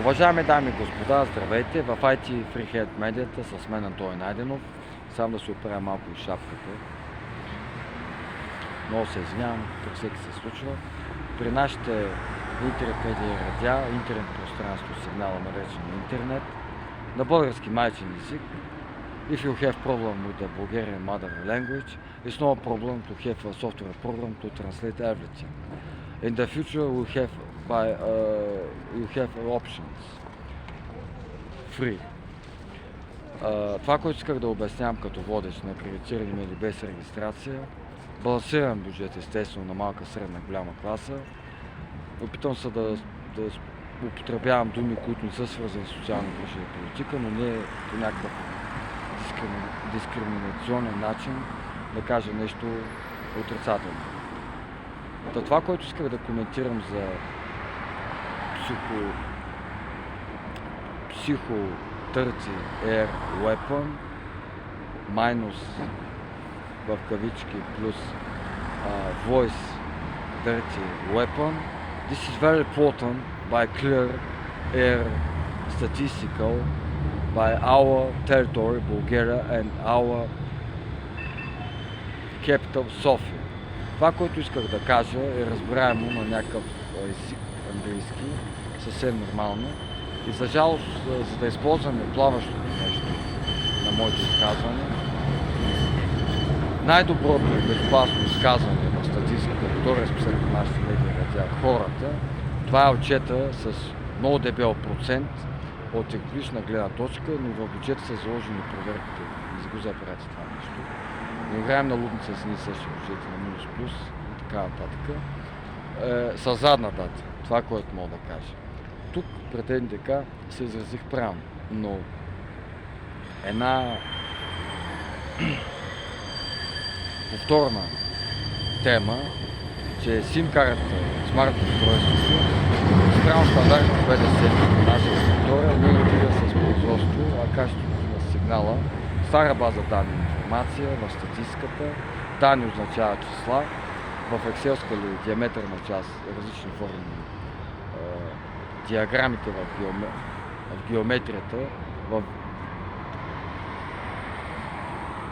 Уважаеми дами и господа, здравейте! В IT Freehead медията с мен Антони Найденов. Само да се оправя малко и шапката. Много се извинявам, тук всеки се случва. При нашите интернет медии радиа, интернет пространство, сигнала наречен интернет, на български майчин език. If you have problem with the Bulgarian mother language, it's no problem to have a software program to translate everything. In the future you have options. Free. Това, което исках да обяснявам като водещ на акредитирани медии без регистрация, балансиран бюджет, естествено, на малка, средна, голяма класа. Опитвам се да употребявам думи, които не са свързани с социална грижа и политика, но не по някакъв дискриминационен начин да кажа нещо отрицателно. Това, което исках да коментирам за Psycho-30 Air Weapon минус в кавички плюс Voice 30 Weapon. This is very important by clear air statistical by our territory, Bulgaria, and our capital, Sofia. Това, което исках да кажа, е разбираемо на някакъв език английски, съвсем нормално. И за жалост, за да използваме плаващото нещо на моето изказване, най-доброто и безопасно изказване в статистиката, което разписах на нашите медии радиа хората, това е отчета с много дебел процент от екологична гледна точка, но в бюджета са заложени проверките. Не за го забравяйте това нещо. Не играем на лудница с едни същи бюджети на минус плюс и така нататък. Със задна дата. Това, което мога да кажа. Тук пред НДК се изразих правилно, но една повторна тема, че SIM картата, смарт устройството, спрямо стандартно БДС на нашата територия не отида с производство, а качеството на сигнала, стара база данни, информация в статистиката, данни означава числа, в екселска или диаметърна част различни форми, диаграмите в геометрията,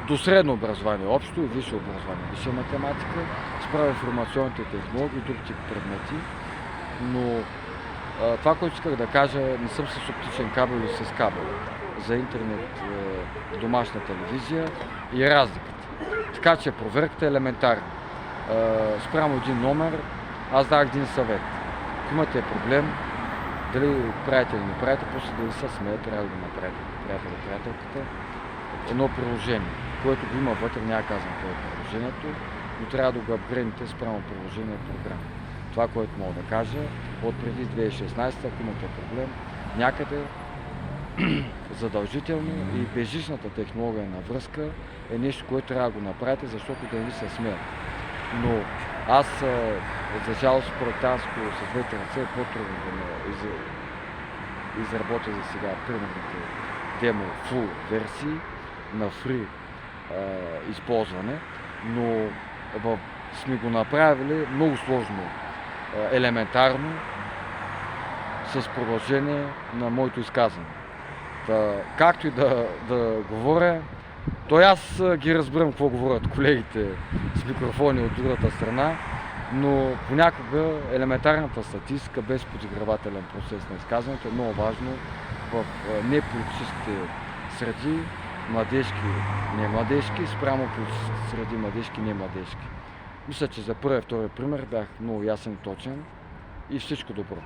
до средно образование общо и висше образование, висша математика, справя информационните технологии и друг тип предмети, но това, което исках да кажа, не съм с оптичен кабел или с кабел за интернет, домашна телевизия и разликата. Така че проверката е елементарна. Спрямо един номер, аз дах един съвет. Ако имате проблем, дали правите или не правите, после дали се смеят, трябва да го направите, приятелката. Едно приложение, което го има вътре, няма казвам какво е приложението, но трябва да го апгрейдите спрямо приложение програма. Това, което мога да кажа, от преди 2016, ако имате проблем, някъде задължително и безжичната технология на връзка е нещо, което трябва да го направите, защото да не ви се смеят. Но аз, за жалост, проектантско с двете ръце е по-трудно да изработя за сега примерните демо full версии на free използване, но сме го направили много сложно, елементарно, с продължение на моето изказване. Както и да говоря, то аз ги разбирам какво говорят колегите с микрофони от другата страна, но понякога елементарната статистика без подигравателен процес на изказването е много важно в неполитическите среди, младежки, не младежки, спрямо политическите среди младежки, не младежки. Мисля, че за първи и втори пример бях много ясен и точен и всичко добро.